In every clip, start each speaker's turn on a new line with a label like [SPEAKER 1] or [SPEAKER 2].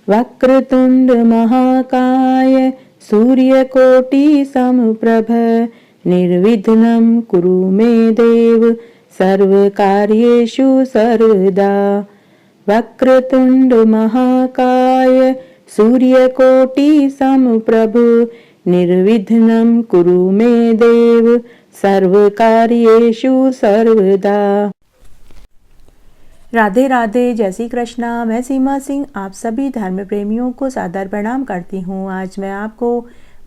[SPEAKER 1] वक्रतुंड महाकाय सूर्यकोटि समप्रभ निर्विघ्नं कुरु मे देव सर्वकार्येषु सर्वदा। वक्रतुंड महाकाय सूर्यकोटि समप्रभ निर्विघ्नं कुरु मे देव सर्वकार्येषु सर्वदा। राधे राधे, जय श्री कृष्णा। मैं सीमा सिंह आप सभी धर्म प्रेमियों को सादर प्रणाम करती हूँ। आज मैं आपको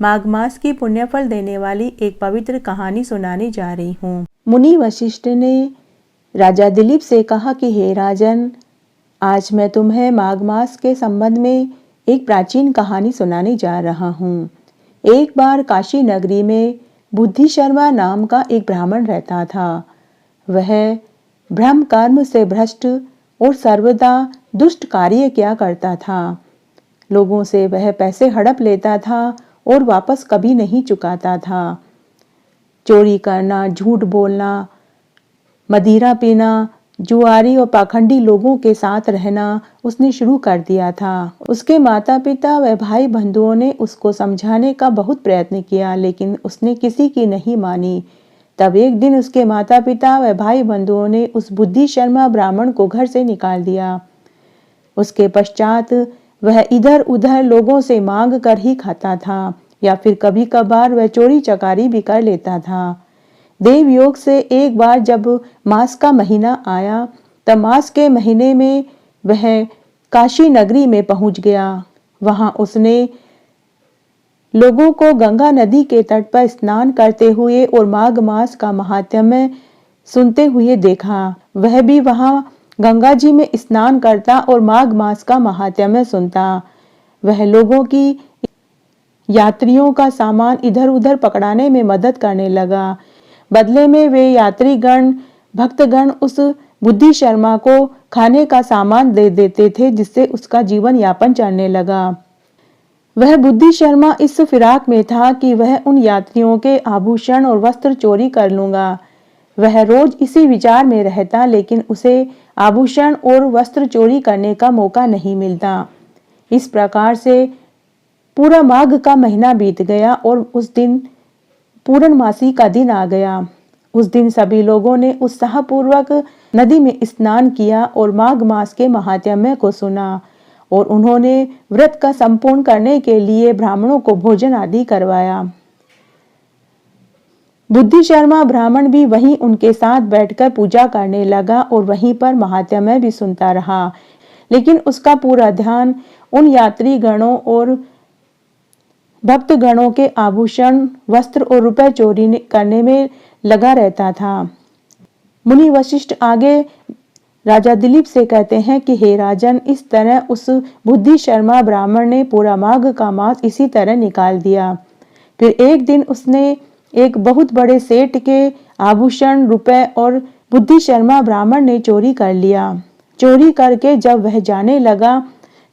[SPEAKER 1] माघ मास की पुण्यफल देने वाली एक पवित्र कहानी सुनाने जा रही हूँ। मुनि वशिष्ठ ने राजा दिलीप से कहा कि हे राजन, आज मैं तुम्हें माघ मास के संबंध में एक प्राचीन कहानी सुनाने जा रहा हूँ। एक बार काशी नगरी में बुद्धि शर्मा नाम का एक ब्राह्मण रहता था। वह ब्रह्म कर्म से भ्रष्ट और सर्वदा दुष्ट कार्य किया करता था। लोगों से वह पैसे हड़प लेता था और वापस कभी नहीं चुकाता था। चोरी करना, झूठ बोलना, मदिरा पीना, जुआरी और पाखंडी लोगों के साथ रहना उसने शुरू कर दिया था। उसके माता पिता व भाई बंधुओं ने उसको समझाने का बहुत प्रयत्न किया, लेकिन उसने किसी की नहीं मानी। तब एक दिन उसके माता पिता व भाई बंधुओं ने उस बुद्धि शर्मा ब्राह्मण को घर से निकाल दिया। उसके पश्चात वह इधर उधर लोगों से मांग कर ही खाता था, या फिर कभी कभार वह चोरी चकारी भी कर लेता था। देव योग से एक बार जब मास का महीना आया, तब मास के महीने में वह काशी नगरी में पहुंच गया। वहां उसने लोगों को गंगा नदी के तट पर स्नान करते हुए और माघ मास का महात्म्य सुनते हुए देखा। वह भी वहां गंगा जी में स्नान करता और माघ मास का महात्म्य सुनता। वह लोगों की यात्रियों का सामान इधर उधर पकड़ाने में मदद करने लगा। बदले में वे यात्रीगण भक्तगण उस बुद्धि शर्मा को खाने का सामान दे देते थे, जिससे उसका जीवन यापन चलने लगा। वह बुद्धि शर्मा इस फिराक में था कि वह उन यात्रियों के आभूषण और वस्त्र चोरी कर लूंगा। वह रोज इसी विचार में रहता, लेकिन उसे आभूषण और वस्त्र चोरी करने का मौका नहीं मिलता। इस प्रकार से पूरा माघ का महीना बीत गया और उस दिन पूर्णमासी का दिन आ गया। उस दिन सभी लोगों ने उत्साहपूर्वक नदी में स्नान किया और माघ मास के महात्म्य को सुना, और उन्होंने व्रत का संपूर्ण करने के लिए ब्राह्मणों को भोजन आदि करवाया। बुद्धि शर्मा ब्राह्मण भी वहीं उनके साथ बैठकर पूजा करने लगा और वहीं पर महात्म्य भी सुनता रहा, लेकिन उसका पूरा ध्यान उन यात्री गणों और भक्तगणों के आभूषण, वस्त्र और रुपए चोरी करने में लगा रहता था। मुनि वशिष्ठ आगे राजा दिलीप से कहते हैं कि हे राजन, इस तरह उस बुद्धि शर्मा ब्राह्मण ने पूरा माघ का मास इसी तरह निकाल दिया। फिर एक दिन उसने एक बहुत बड़े सेठ के आभूषण, रुपए और बुद्धि शर्मा ब्राह्मण ने चोरी कर लिया। चोरी करके जब वह जाने लगा,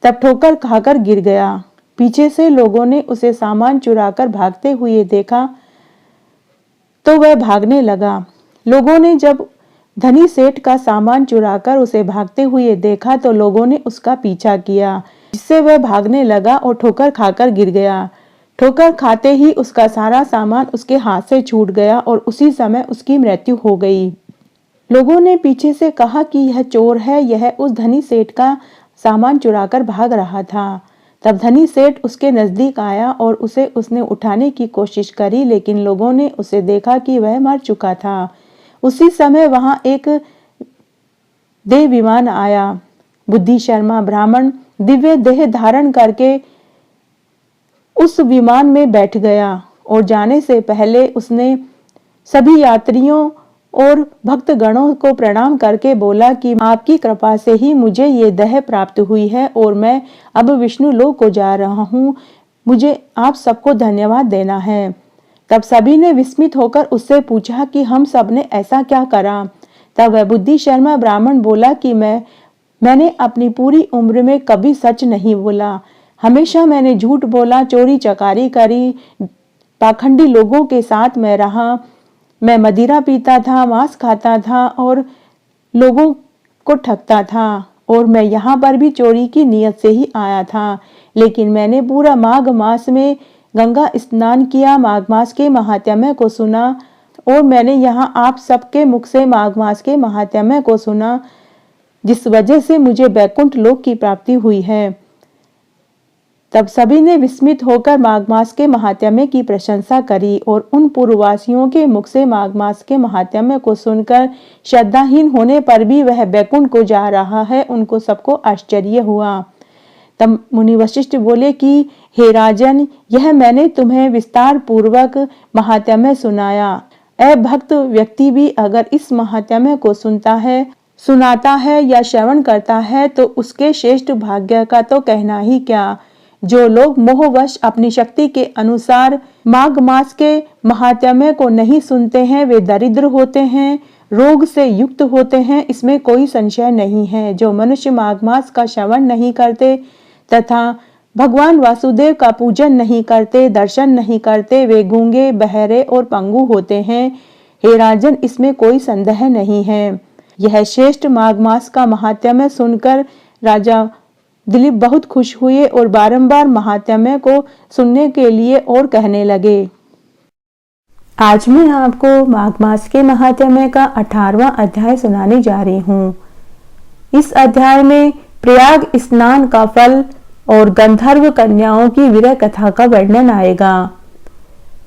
[SPEAKER 1] तब ठोकर खाकर गिर गया। पीछे से लोगों ने उसे सामान चुराकर भागते हुए देखा तो वह भागने लगा। लोगों ने जब धनी सेठ का सामान चुराकर उसे भागते हुए देखा तो लोगों ने उसका पीछा किया, जिससे वह भागने लगा और ठोकर खाकर गिर गया। ठोकर खाते ही उसका सारा सामान उसके हाथ से छूट गया और उसी समय उसकी मृत्यु हो गई। लोगों ने पीछे से कहा कि यह चोर है, यह उस धनी सेठ का सामान चुराकर भाग रहा था। तब धनी सेठ उसके नजदीक आया और उसने उठाने की कोशिश करी, लेकिन लोगों ने उसे देखा कि वह मर चुका था। उसी समय वहां एक देव विमान आया। बुद्धि शर्मा ब्राह्मण दिव्य देह धारण करके उस विमान में बैठ गया और जाने से पहले उसने सभी यात्रियों और भक्तगणों को प्रणाम करके बोला कि आपकी कृपा से ही मुझे ये देह प्राप्त हुई है और मैं अब विष्णु लोक को जा रहा हूँ। मुझे आप सबको धन्यवाद देना है। तब सभी ने विस्मित होकर उससे पूछा कि हम सब ने ऐसा क्या करा। तब वह बुद्धि शर्मा ब्राह्मण बोला कि मैंने अपनी पूरी उम्र में कभी सच नहीं बोला। हमेशा मैंने झूठ बोला, चोरी चकारी करी, पाखंडी लोगों के साथ मैं रहा। मैं मदिरा पीता था, मांस खाता था और लोगों को ठगता था और मैं यहाँ पर भी चोरी की नीयत से ही आया था, लेकिन मैंने पूरा माघ मास में गंगा स्नान किया, माघ मास के महात्म्य को सुना और मैंने यहाँ आप सबके मुख से माघ मास के महात्म्य को सुना, जिस वजह से मुझे वैकुंठ लोक की प्राप्ति हुई है। तब सभी ने विस्मित होकर माघ मास के महात्म्य की प्रशंसा करी और उन पूर्ववासियों के मुख से माघ मास के महात्म्य को सुनकर श्रद्धाहीन होने पर भी वह वैकुंठ को जा रहा है, उनको सबको आश्चर्य हुआ। तब मुनि वशिष्ठ बोले कि हे राजन, यह मैंने तुम्हें विस्तार पूर्वक महात्म्य सुनाया। अभक्त व्यक्ति भी अगर इस महात्म्य को सुनाता है या श्रवण करता है तो उसके श्रेष्ठ भाग्य का तो कहना ही क्या। जो लोग मोहवश अपनी शक्ति के अनुसार माघ मास के महात्म्य को नहीं सुनते हैं वे दरिद्र होते हैं, रोग से युक्त होते हैं, इसमें कोई संशय नहीं है। जो मनुष्य माघ मास का श्रवण नहीं करते तथा भगवान वासुदेव का पूजन नहीं करते, दर्शन नहीं करते, वे गूंगे, बहरे और पंगु होते हैं। हे राजन, इसमें कोई संदेह नहीं है। यह श्रेष्ठ माघ मास का महात्म्य सुनकर राजा दिलीप बहुत खुश हुए और बारंबार महात्म्य को सुनने के लिए और कहने लगे। आज मैं आपको माघ मास के महात्म्य का 18वां अध्याय सुनाने जा रही हूँ। इस अध्याय में प्रयाग स्नान का फल और गंधर्व कन्याओं की वीर कथा का वर्णन आएगा।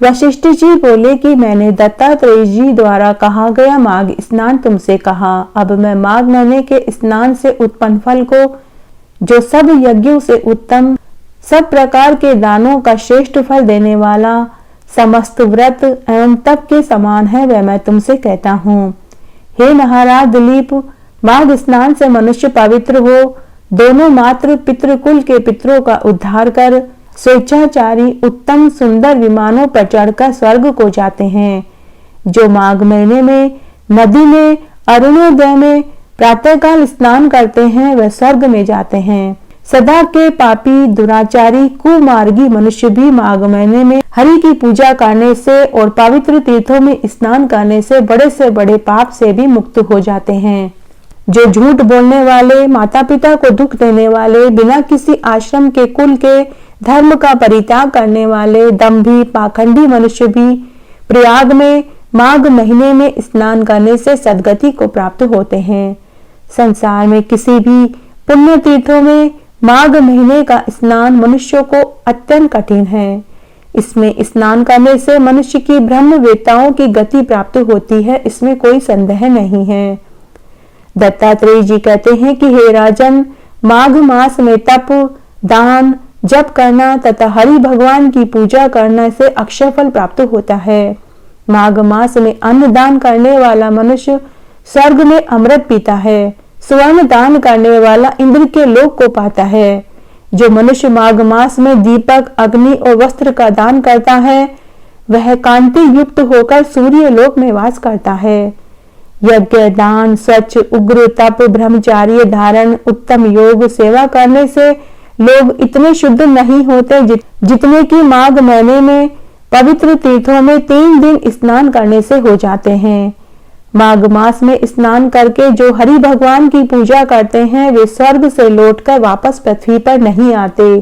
[SPEAKER 1] वशिष्ठ जी बोले कि मैंने दत्तात्रेय जी द्वारा कहा गया माघ स्नान तुमसे कहा। अब मैं माघ महीने के स्नान से उत्पन्न फल को, जो सब यज्ञों से उत्तम, सब प्रकार के दानों का श्रेष्ठ फल देने वाला, समस्त व्रत एवं तप के समान है, वह मैं तुमसे कहता हूँ। हे महाराज दिलीप, माघ स्नान से मनुष्य पवित्र हो, दोनों मात्र पितृकुल के पितरों का उद्धार कर स्वेच्छाचारी उत्तम सुंदर विमानों पर चढ़कर स्वर्ग को जाते हैं। जो माघ महीने में नदी में अरुणोदय में प्रातःकाल स्नान करते हैं वह स्वर्ग में जाते हैं। सदा के पापी दुराचारी कुमार्गी मनुष्य भी माघ महीने में हरि की पूजा करने से और पवित्र तीर्थों में स्नान करने से बड़े पाप से भी मुक्त हो जाते हैं। जो झूठ बोलने वाले, माता पिता को दुख देने वाले, बिना किसी आश्रम के कुल के धर्म का परित्याग करने वाले दंभी पाखंडी मनुष्य भी प्रयाग में माघ महीने में स्नान करने से सद्गति को प्राप्त होते हैं। संसार में किसी भी पुण्य तीर्थों में माघ महीने का स्नान मनुष्यों को अत्यंत कठिन है। इसमें स्नान करने से मनुष्य की ब्रह्मवेत्ताओं की गति प्राप्त होती है, इसमें कोई संदेह नहीं है। दत्तात्रेय जी कहते हैं कि हे राजन, माघ मास में तप, दान, जप करना तथा हरि भगवान की पूजा करने से अक्षय फल प्राप्त होता है। माघ मास में अन्न दान करने वाला मनुष्य स्वर्ग में अमृत पीता है। स्वर्ण दान करने वाला इंद्र के लोक को पाता है। जो मनुष्य माघ मास में दीपक, अग्नि और वस्त्र का दान करता है वह कांति युक्त होकर सूर्य लोक में वास करता है। यज्ञ, दान, स्वच्छ, उग्र तप, ब्रह्मचार्य धारण, उत्तम योग, सेवा करने से लोग इतने शुद्ध नहीं होते जितने कि माघ महीने में पवित्र तीर्थों में 3 दिन स्नान करने से हो जाते हैं। माघ मास में स्नान करके जो हरि भगवान की पूजा करते हैं वे स्वर्ग से लौटकर वापस पृथ्वी पर नहीं आते।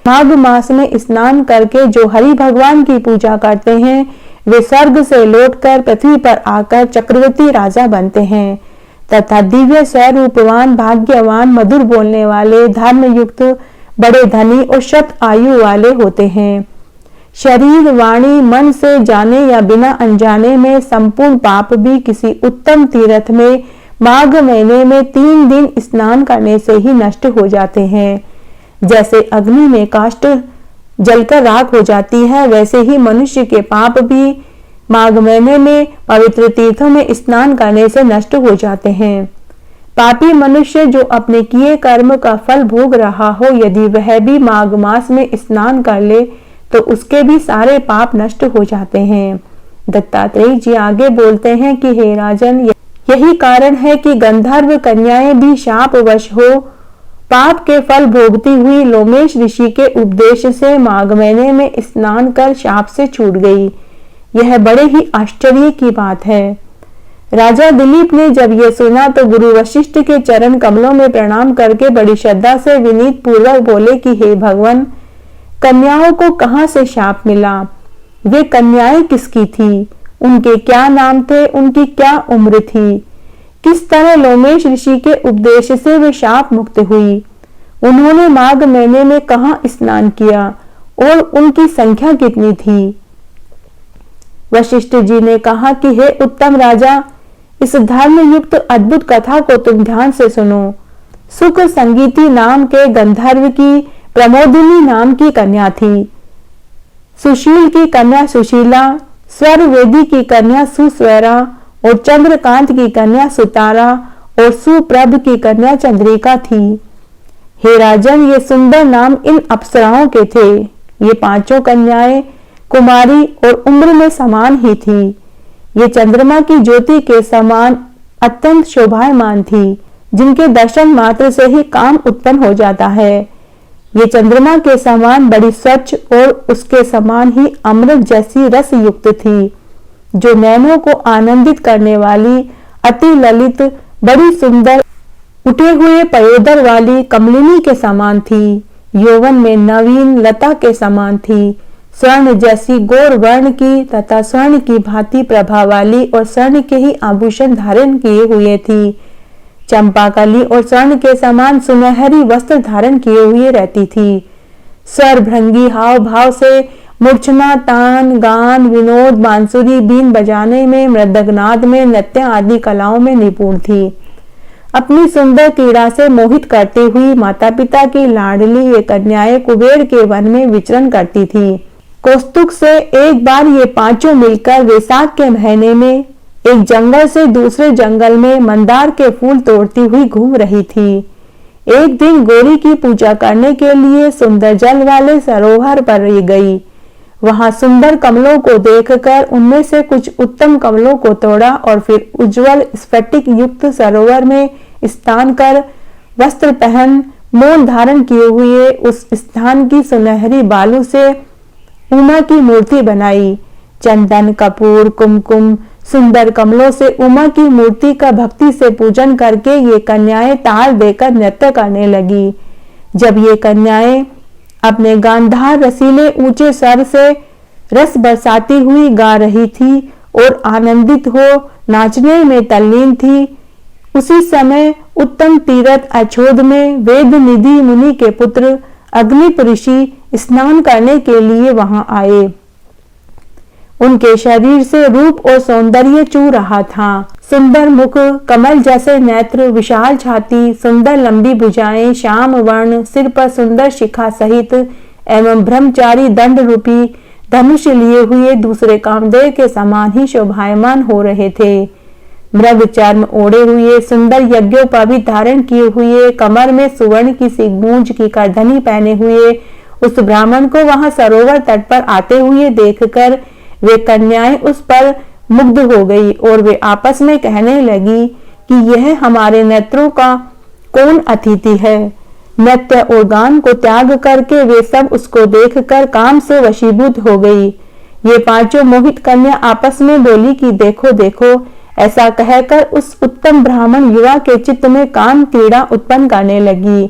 [SPEAKER 1] माघ मास में स्नान करके जो हरि भगवान की पूजा करते हैं वे स्वर्ग से लौटकर पृथ्वी पर आकर चक्रवर्ती राजा बनते हैं तथा दिव्य स्वरूपवान, भाग्यवान, मधुर बोलने वाले, धर्मयुक्त, बड़े धनी और शत आयु वाले होते हैं। शरीर, वाणी, मन से जाने या बिना अनजाने में संपूर्ण पाप भी किसी उत्तम तीर्थ में माघ महीने में 3 दिन स्नान करने से ही नष्ट हो जाते हैं। जैसे अग्नि में काष्ठ जलकर राख हो जाती है, वैसे ही मनुष्य के पाप भी माघ महीने में पवित्र तीर्थों में स्नान करने से नष्ट हो जाते हैं। पापी मनुष्य जो अपने किए कर्म का फल भोग रहा हो, यदि वह भी माघ मास में स्नान कर ले तो उसके भी सारे पाप नष्ट हो जाते हैं। दत्तात्रेय जी आगे बोलते हैं कि हे राजन, यही कारण है कि गंधर्व कन्याएं भी शापवश हो पाप के फल भोगती हुई लोमेश ऋषि के उपदेश से माघ महीने में स्नान कर शाप से छूट गई। यह बड़े ही आश्चर्य की बात है। राजा दिलीप ने जब यह सुना तो गुरु वशिष्ठ के चरण कमलों में प्रणाम करके बड़ी श्रद्धा से विनीत पूर्वक बोले कि हे भगवान, कन्याओं को कहां से शाप मिला? वे कन्याएं किसकी थी? उनके क्या नाम थे? उनकी क्या उम्र थी? किस तरह लोमेश ऋषि के उपदेश से वे शाप मुक्त हुई? उन्होंने माघ महीने में कहां स्नान किया और उनकी संख्या कितनी थी? वशिष्ठ जी ने कहा कि हे उत्तम राजा, इस धर्म युक्त अद्भुत कथा को तुम ध्यान से सुनो। सुख संगीति नाम के गंधर्व की प्रमोदिनी नाम की कन्या थी। सुशील की कन्या सुशीला, स्वर वेदी की कन्या सुस्वरा और चंद्रकांत की कन्या सुतारा और सुप्रभ की कन्या चंद्रिका थी। हे राजन, ये सुंदर नाम इन अप्सराओं के थे। ये पांचों कन्याएं कुमारी और उम्र में समान ही थी। ये चंद्रमा की ज्योति के समान अत्यंत शोभायमान थी, जिनके दर्शन मात्र से ही काम उत्पन्न हो जाता है। ये चंद्रमा के समान बड़ी स्वच्छ और उसके समान ही अमृत जैसी रस युक्त थी, जो नैनों को आनंदित करने वाली अति ललित बड़ी सुंदर उठे हुए पयोदर वाली कमलिनी के समान थी। यौवन में नवीन लता के समान थी, स्वर्ण जैसी गौर वर्ण की तथा स्वर्ण की भांति प्रभा वाली और स्वर्ण के ही आभूषण धारण किए हुए थी। चंपाकली और स्वर्ण के समान सुनहरी वस्त्र धारण किए हुए रहती थी। स्वर भृंगी हाव भाव से मूर्छना, तान, गान, विनोद, बांसुरी, बीन बजाने में, मृदंगनाद में, नृत्य आदि कलाओं में निपुण थी। अपनी सुंदर क्रीड़ा से मोहित करती हुई माता पिता की लाडली ये कन्याएं कुबेर के वन में विचरण करती थी। कौस्तुक से एक बार ये पांचों मिलकर वैशाख के महीने में एक जंगल से दूसरे जंगल में मंदार के फूल तोड़ती हुई घूम रही थी। एक दिन गौरी की पूजा करने के लिए सुंदर जल वाले सरोवर पर गई। वहां सुंदर कमलों को देखकर उनमें से कुछ उत्तम कमलों को तोड़ा और फिर उज्जवल स्फटिक युक्त सरोवर में स्नान कर वस्त्र पहन मौन धारण किए हुए उस स्थान की सुनहरी बालू से उमा की मूर्ति बनाई। चंदन, कपूर, कुमकुम, सुंदर कमलों से उमा की मूर्ति का भक्ति से पूजन करके ये कन्याएं ताल देकर नृत्य करने लगी। जब ये कन्याएं अपने गांधार रसीले ऊंचे स्वर से रस बरसाती हुई गा रही थी और आनंदित हो नाचने में तल्लीन थी, उसी समय उत्तम तीर्थ अछोद में वेद निधि मुनि के पुत्र अग्निप ऋषि स्नान करने के लिए वहां आए। उनके शरीर से रूप और सौंदर्य चू रहा था। सुंदर मुख, कमल जैसे नेत्र, विशाल छाती, सुंदर लंबी भुजाएं, श्याम वर्ण, सिर पर सुंदर शिखा सहित एवं ब्रह्मचारी दंड रूपी धनुष लिए हुए दूसरे कामदेव के समान ही शोभायमान हो रहे थे। मृग चर्म ओढ़े हुए, सुंदर यज्ञोपवीत धारण किए हुए, कमर में सुवर्ण की सी गूंज की करधनी पहने हुए उस ब्राह्मण को वहां सरोवर तट पर आते हुए देखकर वे कन्याएं उस पर मुग्ध हो गई और वे आपस में कहने लगी कि यह हमारे नेत्रों का कौन अतिथि है। नृत्य और गान को त्याग करके वे सब उसको देखकर काम से वशीभूत हो गई। ये पांचों मोहित कन्या आपस में बोली कि देखो देखो, ऐसा कहकर उस उत्तम ब्राह्मण युवा के चित्त में काम क्रीड़ा उत्पन्न करने लगी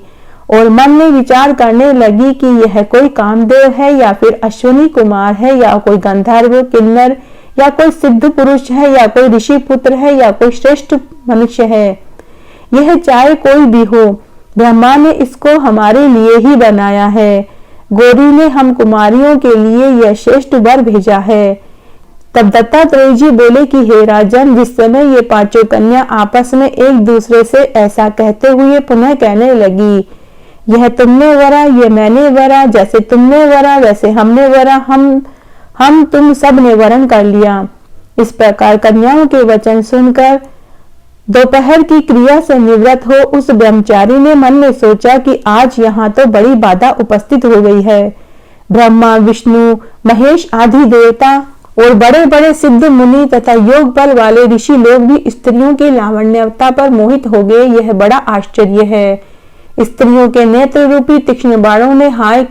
[SPEAKER 1] और मन में विचार करने लगी कि यह कोई कामदेव है या फिर अश्विनी कुमार है या कोई गंधर्व, किन्नर या कोई सिद्ध पुरुष है या कोई ऋषि पुत्र है या कोई श्रेष्ठ मनुष्य है। यह चाहे कोई भी हो, ब्रह्मा ने इसको हमारे लिए ही बनाया है। गौरी ने हम कुमारियों के लिए यह श्रेष्ठ वर भेजा है। तब दत्तात्रेय जी बोले कि हे राजन, जिस समय ये पांचों कन्या आपस में एक दूसरे से ऐसा कहते हुए पुनः कहने लगी, यह तुमने वरा, ये मैंने वरा, जैसे तुमने वरा वैसे हमने वरा, हम तुम सब ने वरण कर लिया। इस प्रकार कन्याओं के वचन सुनकर दोपहर की क्रिया से निवृत्त हो उस ब्रह्मचारी ने मन में सोचा कि आज यहाँ तो बड़ी बाधा उपस्थित हो गई है। ब्रह्मा, विष्णु, महेश आदि देवता और बड़े बड़े सिद्ध मुनि तथा योग बल वाले ऋषि लोग भी स्त्रियों की लावण्यता पर मोहित हो गए। यह बड़ा आश्चर्य है। स्त्रियों के नेत्र रूपी तीक्ष्ण बाणों ने हाय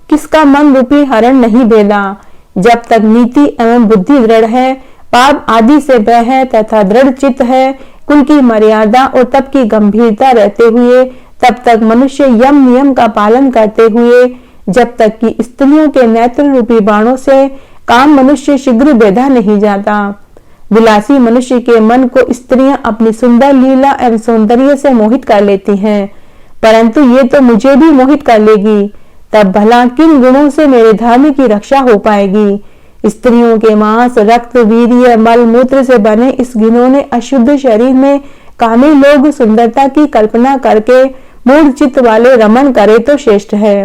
[SPEAKER 1] किसका मन रूपी हरण नहीं भेदा। जब तक नीति एवं बुद्धि दृढ़ है, पाप आदि से भय है तथा दृढ़ चित्त है, कुल की मर्यादा और तप की गंभीरता रहते हुए तब तक मनुष्य यम नियम का पालन करते हुए जब तक कि स्त्रियों के नेत्र रूपी बाणों से काम मनुष्य शीघ्र बेधा नहीं जाता। विलासी मनुष्य के मन को स्त्रियां अपनी सुंदर लीला एवं सौंदर्य से मोहित कर लेती हैं, परंतु ये तो मुझे भी मोहित कर लेगी, तब भला किन गुणों से मेरे धर्म की रक्षा हो पाएगी। स्त्रियों के मांस, रक्त, वीर्य, मल मूत्र से बने इस घिनौने अशुद्ध शरीर में कामी लोग सुंदरता की कल्पना करके मूढ़ चित्त वाले रमन करे तो श्रेष्ठ है।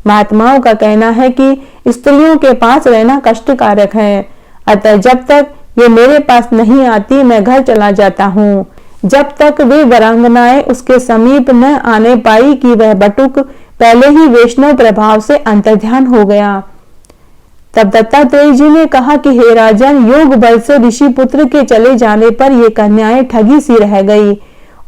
[SPEAKER 1] महात्माओं का कहना है कि स्त्रियों के पास रहना कष्टकारक है, अतः जब तक ये मेरे पास नहीं आती मैं घर चला जाता हूँ। जब तक वे वरांगनाएं उसके समीप न आने पाई कि वह बटुक पहले ही वैष्णव प्रभाव से अंतर्ध्यान हो गया। तब दत्तात्रेय जी ने कहा कि हे राजन, योग बल से ऋषि पुत्र के चले जाने पर ये कन्याएं ठगी सी रह गई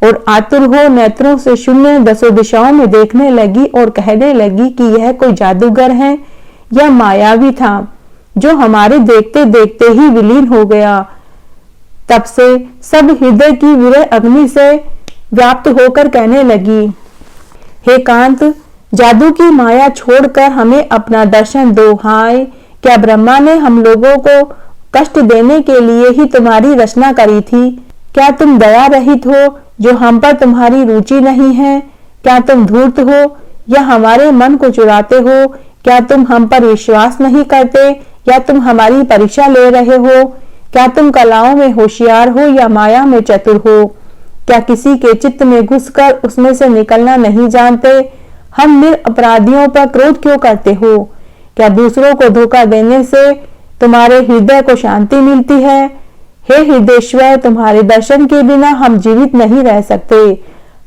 [SPEAKER 1] और आतुर हो नेत्रों से शून्य दसों दिशाओं में देखने लगी और कहने लगी कि यह कोई जादूगर है या मायावी था जो हमारे देखते देखते ही विलीन हो गया। तब से सब हृदय की विरह अग्नि से व्याप्त होकर कहने लगी, हे कांत, जादू की माया छोड़कर हमें अपना दर्शन दो। हाय, क्या ब्रह्मा ने हम लोगों को कष्ट देने के लिए ही तुम्हारी रचना करी थी? क्या तुम दया रहित हो जो हम पर तुम्हारी रुचि नहीं है? क्या तुम धूर्त हो या हमारे मन को चुराते हो? क्या तुम हम पर विश्वास नहीं करते या तुम हमारी परीक्षा ले रहे हो? क्या तुम कलाओं में होशियार हो या माया में चतुर हो? क्या किसी के चित्त में घुसकर उसमें से निकलना नहीं जानते? हम निरपराधियों पर क्रोध क्यों करते हो? क्या दूसरों को धोखा देने से तुम्हारे हृदय को शांति मिलती है? हे हृदयेश्वर, तुम्हारे दर्शन के बिना हम जीवित नहीं रह सकते।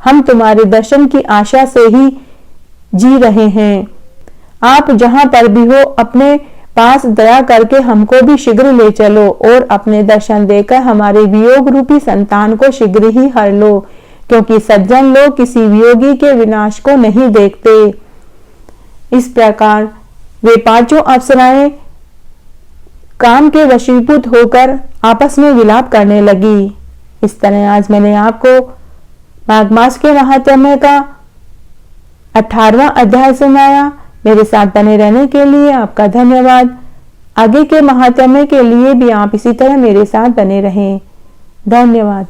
[SPEAKER 1] हम तुम्हारे दर्शन की आशा से ही जी रहे हैं। आप जहां पर भी हो अपने पास दया करके हमको भी शीघ्र ले चलो और अपने दर्शन देकर हमारे वियोग रूपी संतान को शीघ्र ही हर लो, क्योंकि सज्जन लोग किसी वियोगी के विनाश को नहीं देखते। इस प्रकार वे पांचों अप्सराएं काम के वशीभूत होकर आपस में विलाप करने लगी। इस तरह आज मैंने आपको माघ मास के महात्म्य का 18वां अध्याय सुनाया। मेरे साथ बने रहने के लिए आपका धन्यवाद। आगे के महात्म्य के लिए भी आप इसी तरह मेरे साथ बने रहें। धन्यवाद।